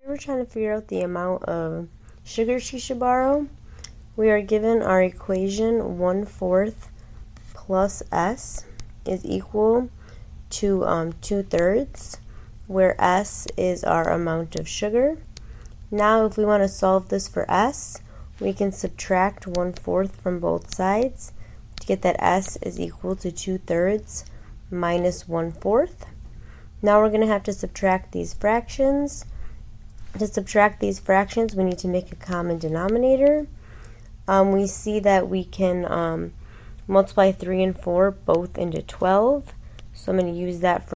We're trying to figure out the amount of sugar she should borrow. We are given our equation 1/4 plus S is equal to 2/3, where S is our amount of sugar. Now if we want to solve this for S, we can subtract 1/4 from both sides to get that S is equal to 2/3 minus 1/4. Now we're going to have to subtract these fractions. To subtract these fractions, we need to make a common denominator. We see that we can multiply 3 and 4 both into 12. So I'm going to use that for